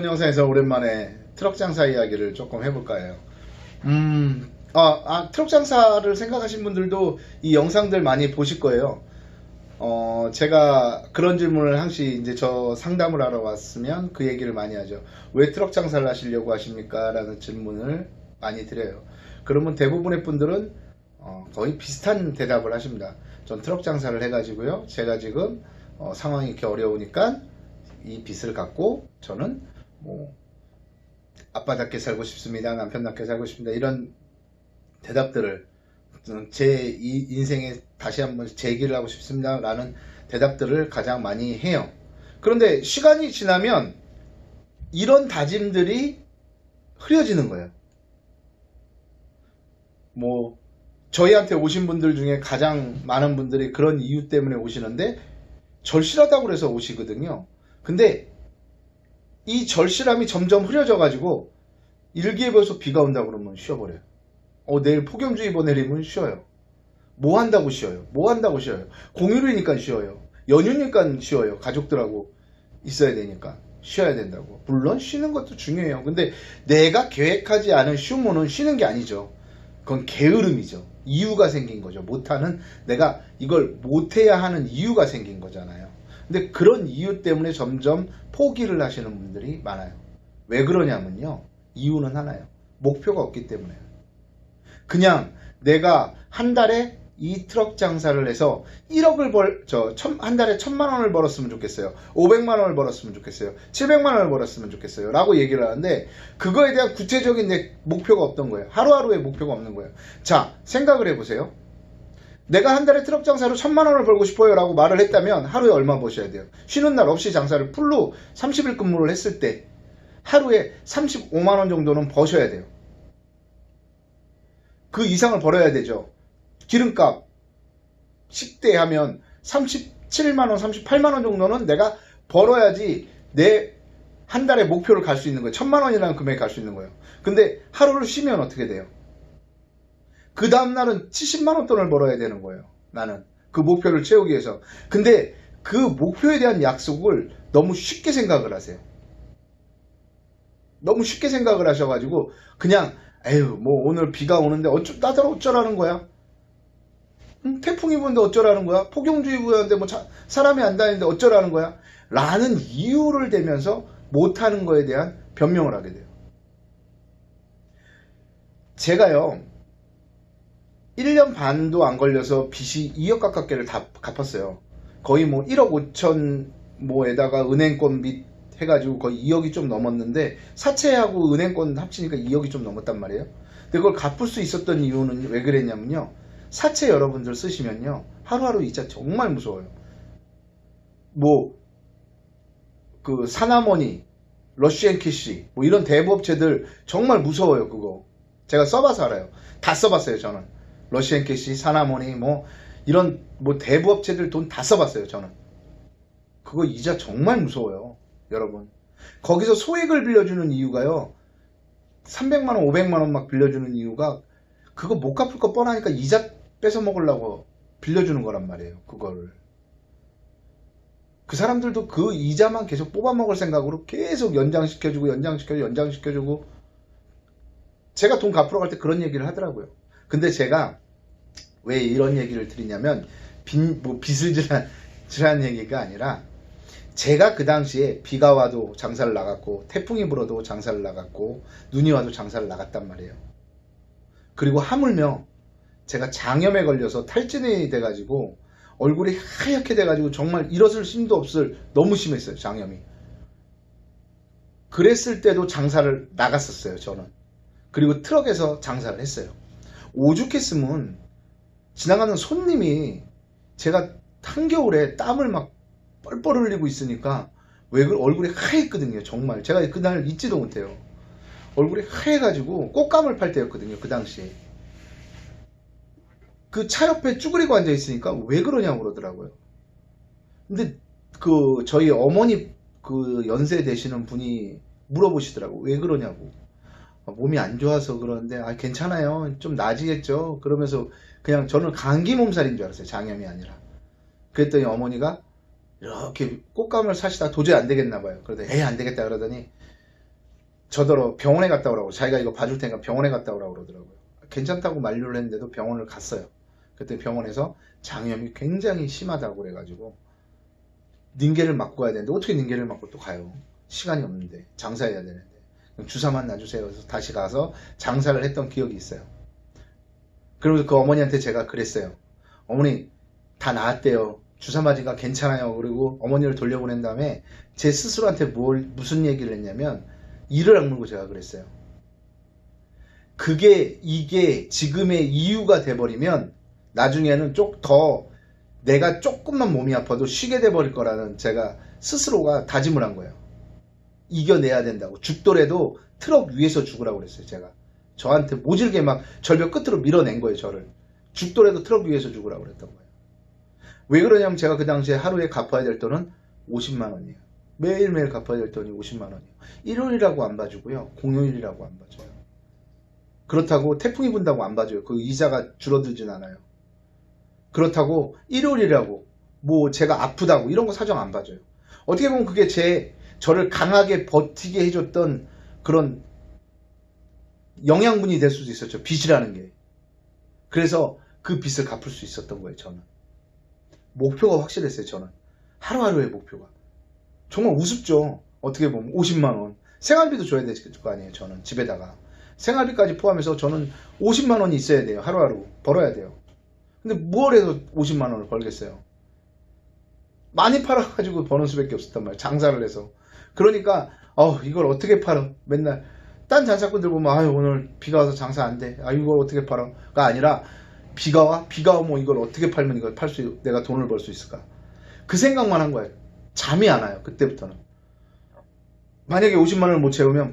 이번 영상에서 오랜만에 트럭 장사 이야기를 조금 해볼까 해요. 트럭 장사를 생각하신 분들도 이 영상들 많이 보실 거예요. 제가 그런 질문을 항시 이제 저 상담을 하러 왔으면 그 얘기를 많이 하죠. 왜 트럭 장사를 하시려고 하십니까? 라는 질문을 많이 드려요. 그러면 대부분의 분들은 거의 비슷한 대답을 하십니다. 전 트럭 장사를 해가지고요. 제가 지금 상황이 이렇게 어려우니까 이 빚을 갖고 저는 뭐 아빠답게 살고 싶습니다. 남편답게 살고 싶습니다. 이런 대답들을 제 인생에 다시 한번 재기를 하고 싶습니다. 라는 대답들을 가장 많이 해요. 그런데 시간이 지나면 이런 다짐들이 흐려지는 거예요. 뭐 저희한테 오신 분들 중에 가장 많은 분들이 그런 이유 때문에 오시는데 절실하다고 그래서 오시거든요. 근데 이 절실함이 점점 흐려져 가지고 일기예보에서 비가 온다 그러면 쉬어버려요. 내일 폭염주의보 내리면 쉬어요. 뭐 한다고 쉬어요? 뭐 한다고 쉬어요? 공휴일이니까 쉬어요. 연휴니까 쉬어요. 가족들하고 있어야 되니까 쉬어야 된다고. 물론 쉬는 것도 중요해요. 근데 내가 계획하지 않은 휴무는 쉬는 게 아니죠. 그건 게으름이죠. 이유가 생긴 거죠. 못하는, 내가 이걸 못해야 하는 이유가 생긴 거잖아요. 근데 그런 이유 때문에 점점 포기를 하시는 분들이 많아요. 왜 그러냐면요. 이유는 하나예요. 목표가 없기 때문에요. 그냥 내가 한 달에 이 트럭 장사를 해서 1억을 한 달에 1000만 원을 벌었으면 좋겠어요. 500만 원을 벌었으면 좋겠어요. 700만 원을 벌었으면 좋겠어요. 라고 얘기를 하는데 그거에 대한 구체적인 내 목표가 없던 거예요. 하루하루의 목표가 없는 거예요. 자, 생각을 해보세요. 내가 한 달에 트럭 장사로 1000만 원을 벌고 싶어요 라고 말을 했다면 하루에 얼마 버셔야 돼요? 쉬는 날 없이 장사를 풀로 30일 근무를 했을 때 하루에 35만 원 정도는 버셔야 돼요. 그 이상을 벌어야 되죠. 기름값, 식대 하면 37만 원, 38만 원 정도는 내가 벌어야지 내 한 달의 목표를 갈 수 있는 거예요. 1000만 원이라는 금액에 갈 수 있는 거예요. 근데 하루를 쉬면 어떻게 돼요? 그 다음날은 70만 원 돈을 벌어야 되는 거예요. 나는 그 목표를 채우기 위해서. 근데 그 목표에 대한 약속을 너무 쉽게 생각을 하세요. 너무 쉽게 생각을 하셔가지고 그냥 에휴 뭐 오늘 비가 오는데 나더러 어쩌라는 거야? 태풍이 부는데 어쩌라는 거야? 폭염주의보였는데 뭐 사람이 안 다니는데 어쩌라는 거야? 라는 이유를 대면서 못하는 거에 대한 변명을 하게 돼요. 제가요 1년 반도 안 걸려서 빚이 2억 가깝게를 다 갚았어요. 거의 뭐 1억 5천 뭐에다가 은행권 빚 해가지고 거의 2억이 좀 넘었는데 사채하고 은행권 합치니까 2억이 좀 넘었단 말이에요. 근데 그걸 갚을 수 있었던 이유는 왜 그랬냐면요. 사채 여러분들 쓰시면요. 하루하루 이자 정말 무서워요. 뭐 그 사나머니, 러시앤캐시 뭐 이런 대부업체들 정말 무서워요. 그거 제가 써봐서 알아요. 다 써봤어요. 저는 러시앤캐시, 사나머니 뭐 이런 뭐 대부업체들 돈 다 써봤어요. 저는 그거 이자 정말 무서워요. 여러분 거기서 소액을 빌려주는 이유가요. 300만원 500만원 막 빌려주는 이유가 그거 못 갚을 거 뻔하니까 이자 뺏어 먹으려고 빌려주는 거란 말이에요. 그거를 그 사람들도 그 이자만 계속 뽑아 먹을 생각으로 계속 연장시켜주고 제가 돈 갚으러 갈 때 그런 얘기를 하더라고요. 근데 제가 왜 이런 얘기를 드리냐면 빚을 지란 얘기가 아니라 제가 그 당시에 비가 와도 장사를 나갔고 태풍이 불어도 장사를 나갔고 눈이 와도 장사를 나갔단 말이에요. 그리고 하물며 제가 장염에 걸려서 탈진이 돼가지고 얼굴이 하얗게 돼가지고 정말 일어설 힘도 없을 너무 심했어요. 장염이. 그랬을 때도 장사를 나갔었어요. 저는. 그리고 트럭에서 장사를 했어요. 오죽했으면 지나가는 손님이 제가 한겨울에 땀을 막 뻘뻘 흘리고 있으니까 얼굴이 하얘거든요. 정말 제가 그날 잊지도 못해요. 얼굴이 하얘가지고 꽃감을 팔 때였거든요. 그 당시에 그 차 옆에 쭈그리고 앉아 있으니까 왜 그러냐고 그러더라고요. 근데 그 저희 어머니 그 연세 되시는 분이 물어보시더라고. 왜 그러냐고. 몸이 안 좋아서 그러는데 괜찮아요. 좀 나아지겠죠. 그러면서 그냥 저는 감기 몸살인 줄 알았어요. 장염이 아니라. 그랬더니 어머니가 이렇게 꽃감을 사시다 도저히 안 되겠나 봐요. 그러더니 에이 안 되겠다 그러더니 저더러 병원에 갔다 오라고, 자기가 이거 봐줄 테니까 병원에 갔다 오라고 그러더라고요. 괜찮다고 만류를 했는데도 병원을 갔어요. 그때 병원에서 장염이 굉장히 심하다고 그래가지고 닌게를 맞고 가야 되는데 어떻게 닌게를 맞고 또 가요? 시간이 없는데, 장사해야 되는데. 주사만 놔주세요. 그래서 다시 가서 장사를 했던 기억이 있어요. 그러면서 그 어머니한테 제가 그랬어요. 어머니 다 나았대요. 주사 맞으니까 괜찮아요. 그리고 어머니를 돌려보낸 다음에 제 스스로한테 무슨 얘기를 했냐면 이를 악물고 제가 그랬어요. 이게 지금의 이유가 돼버리면 나중에는 더 내가 조금만 몸이 아파도 쉬게 돼버릴 거라는 제가 스스로가 다짐을 한 거예요. 이겨내야 된다고. 죽더라도 트럭 위에서 죽으라고 그랬어요. 제가 저한테 모질게 막 절벽 끝으로 밀어낸 거예요. 저를 죽더라도 트럭 위에서 죽으라고 그랬던 거예요. 왜 그러냐면 제가 그 당시에 하루에 갚아야 될 돈은 50만 원이에요. 매일매일 갚아야 될 돈이 50만 원이에요. 일요일이라고 안 봐주고요, 공휴일이라고 안 봐줘요. 그렇다고 태풍이 분다고 안 봐줘요. 그 이자가 줄어들진 않아요. 그렇다고 일요일이라고 뭐 제가 아프다고 이런 거 사정 안 봐줘요. 어떻게 보면 그게 저를 강하게 버티게 해줬던 그런 영양분이 될 수도 있었죠. 빚이라는 게. 그래서 그 빚을 갚을 수 있었던 거예요. 저는 목표가 확실했어요. 저는 하루하루의 목표가 정말 우습죠. 어떻게 보면 50만 원 생활비도 줘야 될 거 아니에요. 저는 집에다가 생활비까지 포함해서 저는 50만 원이 있어야 돼요. 하루하루 벌어야 돼요. 근데 뭘 해서 50만 원을 벌겠어요. 많이 팔아가지고 버는 수밖에 없었단 말이에요. 장사를 해서. 그러니까 이걸 어떻게 팔아. 맨날 딴 장사꾼들 보면 오늘 비가 와서 장사 안 돼. 이걸 어떻게 팔아.가 아니라 비가 와? 비가 오면 이걸 어떻게 팔면 이걸 내가 돈을 벌 수 있을까. 그 생각만 한 거예요. 잠이 안 와요. 그때부터는. 만약에 50만 원을 못 채우면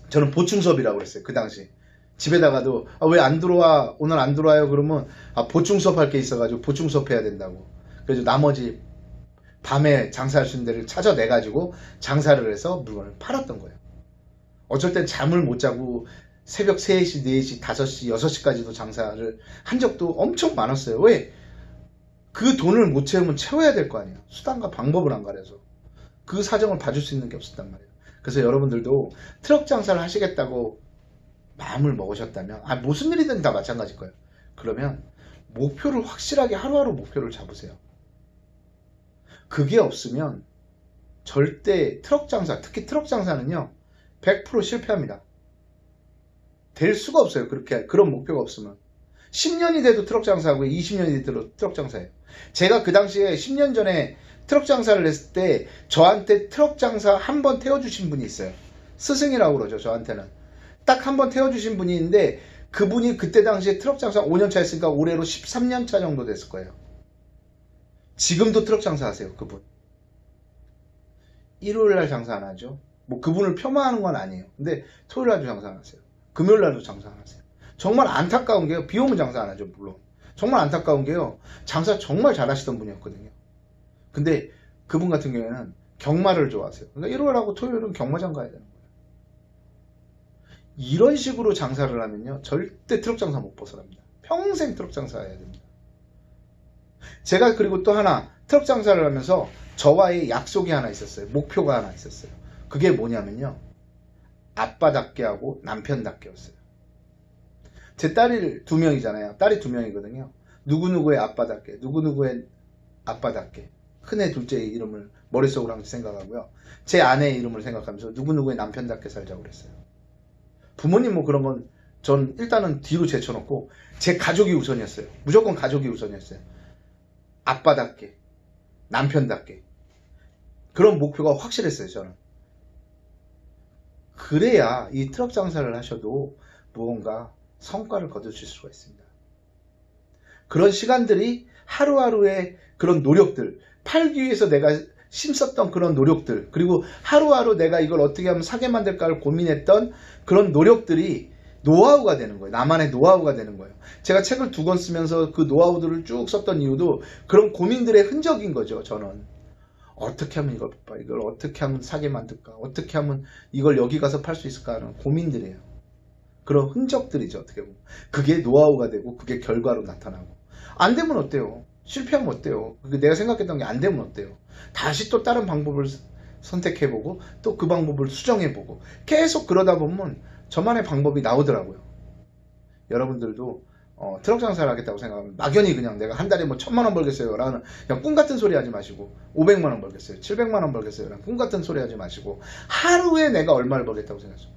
저는 보충 수업이라고 그랬어요. 그 당시 집에다가도 왜 안 들어와, 오늘 안 들어와요. 그러면 보충 수업 할 게 있어가지고 보충 수업 해야 된다고. 그래서 나머지 밤에 장사할 수 있는 데를 찾아내가지고 장사를 해서 물건을 팔았던 거예요. 어쩔 땐 잠을 못 자고 새벽 3시, 4시, 5시, 6시까지도 장사를 한 적도 엄청 많았어요. 왜? 그 돈을 못 채우면 채워야 될 거 아니에요. 수단과 방법을 안 가려서. 그 사정을 봐줄 수 있는 게 없었단 말이에요. 그래서 여러분들도 트럭 장사를 하시겠다고 마음을 먹으셨다면 무슨 일이든 다 마찬가지일 거예요. 그러면 목표를 확실하게 하루하루 목표를 잡으세요. 그게 없으면 절대 트럭 장사, 특히 트럭 장사는요 100% 실패합니다. 될 수가 없어요. 그런 목표가 없으면. 10년이 돼도 트럭 장사하고 20년이 돼도 트럭 장사예요. 제가 그 당시에 10년 전에 트럭 장사를 했을 때 저한테 트럭 장사 한 번 태워주신 분이 있어요. 스승이라고 그러죠. 저한테는 딱 한 번 태워주신 분이 있는데 그분이 그때 당시에 트럭 장사 5년차 했으니까 올해로 13년차 정도 됐을 거예요. 지금도 트럭 장사 하세요. 그분 일요일날 장사 안 하죠. 뭐 그분을 폄하하는 건 아니에요. 근데 토요일날도 장사 안 하세요. 금요일날도 장사 안 하세요. 정말 안타까운 게요, 비 오면 장사 안 하죠. 물론 정말 안타까운 게요, 장사 정말 잘하시던 분이었거든요. 근데 그분 같은 경우에는 경마를 좋아하세요. 그러니까 일요일하고 토요일은 경마장 가야 되는 거예요. 이런 식으로 장사를 하면요 절대 트럭 장사 못 벗어납니다. 평생 트럭 장사 해야 됩니다. 제가 그리고 또 하나 트럭 장사를 하면서 저와의 약속이 하나 있었어요. 목표가 하나 있었어요. 그게 뭐냐면요, 아빠답게 하고 남편답게였어요. 제 딸이 2명이잖아요. 딸이 2명이거든요. 누구누구의 아빠답게, 누구누구의 아빠답게. 큰애 둘째의 이름을 머릿속으로 항상 생각하고요. 제 아내의 이름을 생각하면서 누구누구의 남편답게 살자고 그랬어요. 부모님 뭐 그런 건 전 일단은 뒤로 제쳐놓고 제 가족이 우선이었어요. 무조건 가족이 우선이었어요. 아빠답게, 남편답게. 그런 목표가 확실했어요. 저는. 그래야 이 트럭 장사를 하셔도 무언가 성과를 거두실 수가 있습니다. 그런 시간들이 하루하루의 그런 노력들, 팔기 위해서 내가 힘썼던 그런 노력들, 그리고 하루하루 내가 이걸 어떻게 하면 사게 만들까를 고민했던 그런 노력들이 노하우가 되는 거예요. 나만의 노하우가 되는 거예요. 제가 책을 2권 쓰면서 그 노하우들을 쭉 썼던 이유도 그런 고민들의 흔적인 거죠. 저는 어떻게 하면 이걸 어떻게 하면 사게 만들까, 어떻게 하면 이걸 여기 가서 팔 수 있을까 하는 고민들이에요. 그런 흔적들이죠. 어떻게 보면 그게 노하우가 되고 그게 결과로 나타나고. 안 되면 어때요? 실패하면 어때요? 내가 생각했던 게 안 되면 어때요? 다시 또 다른 방법을 선택해보고 또 그 방법을 수정해보고 계속 그러다 보면 저만의 방법이 나오더라고요. 여러분들도 트럭 장사를 하겠다고 생각하면 막연히 그냥 내가 한 달에 뭐 1,000만원 벌겠어요 라는 그냥 꿈같은 소리 하지 마시고 500만원 벌겠어요 700만원 벌겠어요 라는 꿈같은 소리 하지 마시고 하루에 내가 얼마를 벌겠다고 생각하세요.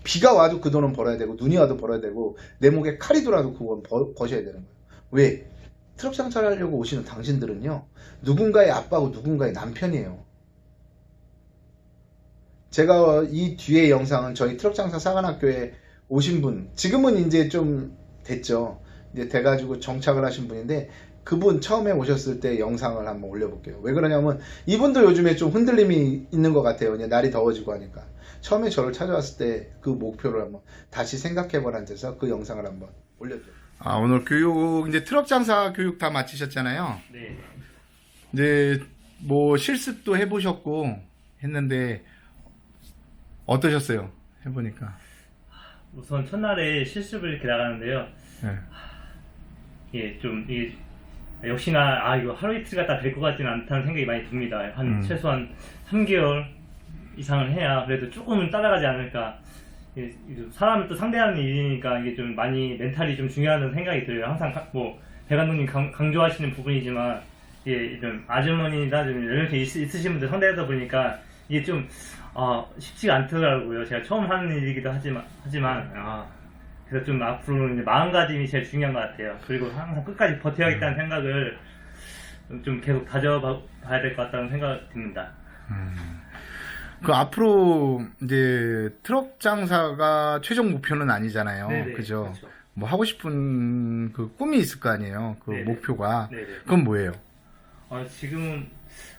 비가 와도 그 돈은 벌어야 되고 눈이 와도 벌어야 되고 내 목에 칼이 돌아도 그건 버셔야 되는 거예요. 왜? 트럭 장사를 하려고 오시는 당신들은요 누군가의 아빠고 누군가의 남편이에요. 제가 이 뒤에 영상은 저희 트럭 장사 사관학교에 오신 분, 지금은 이제 좀 됐죠. 이제 돼가지고 정착을 하신 분인데 그분 처음에 오셨을 때 영상을 한번 올려볼게요. 왜 그러냐면 이분도 요즘에 좀 흔들림이 있는 것 같아요. 이제 날이 더워지고 하니까. 처음에 저를 찾아왔을 때 그 목표를 한번 다시 생각해보라는 데서 그 영상을 한번 올렸죠. 아, 오늘 교육, 이제 트럭 장사 교육 다 마치셨잖아요. 네. 이제 뭐 실습도 해보셨고 했는데 어떠셨어요? 해보니까. 우선 첫날에 실습을 이렇게 나가는데요. 네. 이게 역시나 이거 하루 이틀 갖다 될 것 같지는 않다는 생각이 많이 듭니다. 최소한 3개월 이상을 해야 그래도 조금은 따라가지 않을까. 사람을 또 상대하는 일이니까 이게 좀 많이 멘탈이 좀 중요하다는 생각이 들어요. 항상 뭐 배 감독님 강조하시는 부분이지만 이게 좀 아주머니나 좀 연령대 있으신 분들 상대하다 보니까 이게 좀 쉽지가 않더라고요. 제가 처음 하는 일이기도 하지만 그래서 좀 앞으로는 이제 마음가짐이 제일 중요한 것 같아요. 그리고 항상 끝까지 버텨야겠다는 생각을 좀 계속 다져봐야 될 것 같다는 생각이 듭니다. 그 앞으로 이제 트럭 장사가 최종 목표는 아니잖아요. 네네, 그죠? 그렇죠. 뭐 하고 싶은 그 꿈이 있을 거 아니에요. 그 네네. 목표가. 네네. 그건 뭐예요? 지금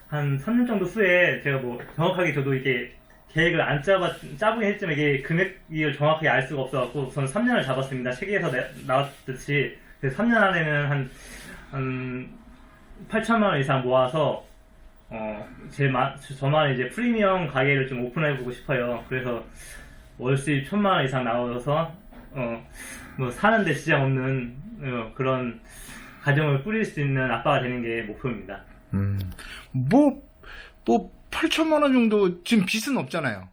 한 3년 정도 후에 제가 뭐 정확하게 저도 이게 계획을 안 짜보긴 했지만 이게 금액을 정확하게 알 수가 없어갖고 우선 3년을 잡았습니다. 책에서 나왔듯이. 그래서 3년 안에는 한 8천만 원 이상 모아서 저만의 이제 프리미엄 가게를 좀 오픈해보고 싶어요. 그래서 월 수입 1,000만 원 이상 나와서 뭐 사는데 지장 없는 그런 가정을 꾸릴 수 있는 아빠가 되는 게 목표입니다. 뭐 8천만 원 정도 지금 빚은 없잖아요.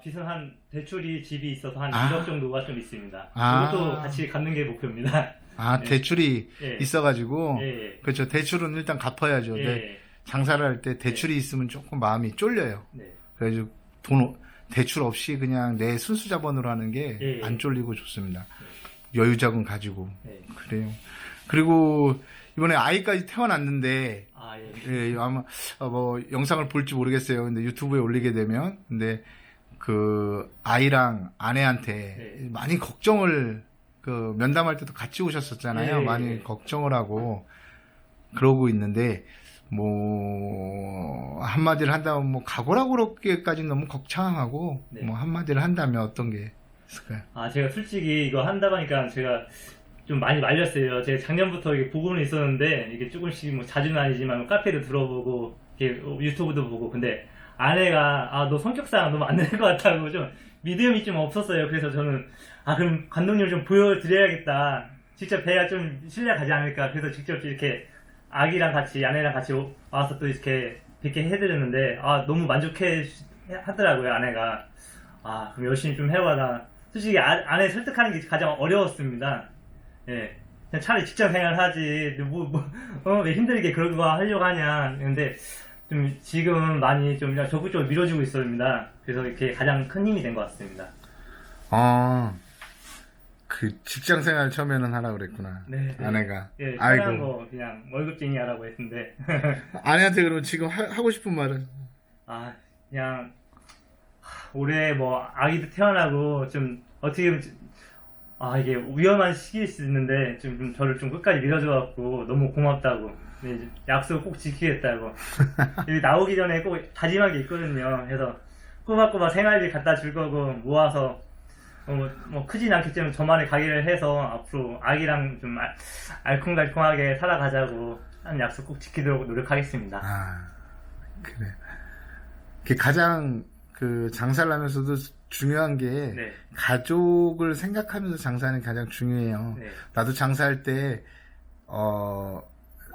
빚은 한 대출이 집이 있어서 한 1억 정도가 좀 있습니다. 그것도 같이 갚는 게 목표입니다. 네. 대출이 있어가지고 예. 그렇죠. 대출은 일단 갚아야죠. 예. 장사를 할 때 대출이 있으면 조금 마음이 쫄려요. 네. 그래가지고 대출 없이 그냥 내 순수 자본으로 하는 게 안 쫄리고 좋습니다. 여유자금 가지고. 그래요. 그리고 이번에 아이까지 태어났는데 아마 뭐 영상을 볼지 모르겠어요. 근데 유튜브에 올리게 되면 근데 그 아이랑 아내한테 많이 걱정을 그 면담할 때도 같이 오셨었잖아요. 많이 걱정을 하고 그러고 있는데 뭐 한마디를 한다면 뭐 각오라고 그렇게까지는 너무 거창하고 뭐 한마디를 한다면 어떤 게 있을까요? 제가 솔직히 이거 한다 보니까 제가 좀 많이 말렸어요. 제가 작년부터 이게 보고는 있었는데 이게 조금씩 뭐 자주는 아니지만 카페도 들어보고 이렇게 유튜브도 보고 근데 아내가 너 성격상 너무 안 될 것 같다고 좀 믿음이 좀 없었어요. 그래서 저는 그럼 감독님을 좀 보여드려야겠다. 직접 뵈야 좀 신뢰가 가지 않을까. 그래서 직접 이렇게 아기랑 같이 아내랑 같이 와서 또 이렇게 뵙게 해드렸는데 너무 만족해 하더라고요. 아내가 그럼 열심히 좀 해봐라. 솔직히 아내 설득하는 게 가장 어려웠습니다. 그냥 차라리 직장 생활 하지 왜 힘들게 그런 거 하려고 하냐. 근데 좀 지금은 많이 좀 적극적으로 밀어주고 있습니다. 그래서 이렇게 가장 큰 힘이 된 것 같습니다. 그 직장 생활 처음에는 하라고 그랬구나. 네. 아내가. 편한 거 그냥 월급쟁이 하라고 했는데. 아내한테 그럼 지금 하고 싶은 말은? 그냥 올해 뭐 아기도 태어나고 좀 어떻게 보면 이게 위험한 시기일 수 있는데 좀 저를 좀 끝까지 밀어줘갖고 너무 고맙다고. 약속 꼭 지키겠다고. 여기 나오기 전에 꼭 다짐한 게 있거든요. 그래서 꼬박꼬박 생활비 갖다 줄 거고 모아서 뭐 크진 않겠지만 저만의 가게를 해서 앞으로 아기랑 좀 알콩달콩하게 살아가자고 하는 약속 꼭 지키도록 노력하겠습니다. 그래. 그게 가장 그 장사를 하면서도 중요한 게 가족을 생각하면서 장사하는 게 가장 중요해요. 나도 장사할 때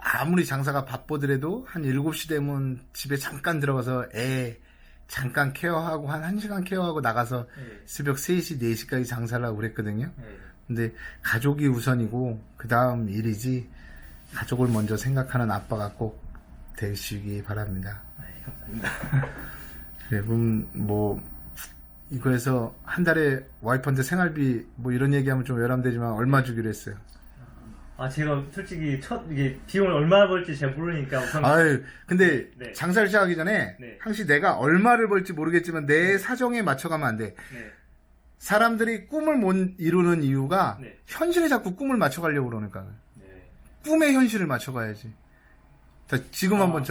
아무리 장사가 바쁘더라도 한 7시 되면 집에 잠깐 들어가서 애 잠깐 케어하고 한 1시간 케어하고 나가서 네. 새벽 3시, 4시까지 장사를 하고 그랬거든요. 네. 근데 가족이 우선이고 그 다음 일이지 가족을 먼저 생각하는 아빠가 꼭 되시기 바랍니다. 네, 감사합니다. 그리고 뭐 이거에서 한 달에 와이프한테 생활비 뭐 이런 얘기하면 좀 외람되지만 얼마 주기로 했어요. 아, 제가 솔직히 이게 비용을 얼마나 벌지 잘 모르니까 우선. 아유, 근데 네. 장사를 시작하기 전에 네. 항시 내가 얼마를 벌지 모르겠지만 내 사정에 맞춰가면 안 돼. 네. 사람들이 꿈을 못 이루는 이유가 네. 현실에 자꾸 꿈을 맞춰가려고 그러니까. 네. 꿈의 현실을 맞춰가야지. 자, 지금 한번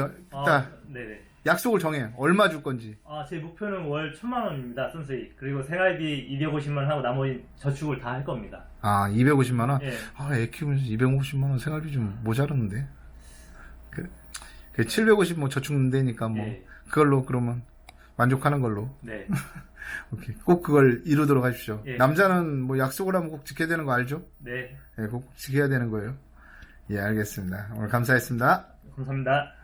네네. 약속을 정해. 얼마 줄 건지. 제 목표는 월 1,000만 원입니다, 선수익. 그리고 생활비 250만 원 하고 나머지 저축을 다 할 겁니다. 250만 원? 예. 애 키우면서 250만 원 생활비 좀 모자랐는데. 750 뭐 저축 는다니까 뭐. 예. 그걸로 그러면 만족하는 걸로. 네. 오케이. 꼭 그걸 이루도록 하십시오. 예. 남자는 뭐 약속을 하면 꼭 지켜야 되는 거 알죠? 네. 꼭 지켜야 되는 거예요. 예, 알겠습니다. 오늘 감사했습니다. 감사합니다.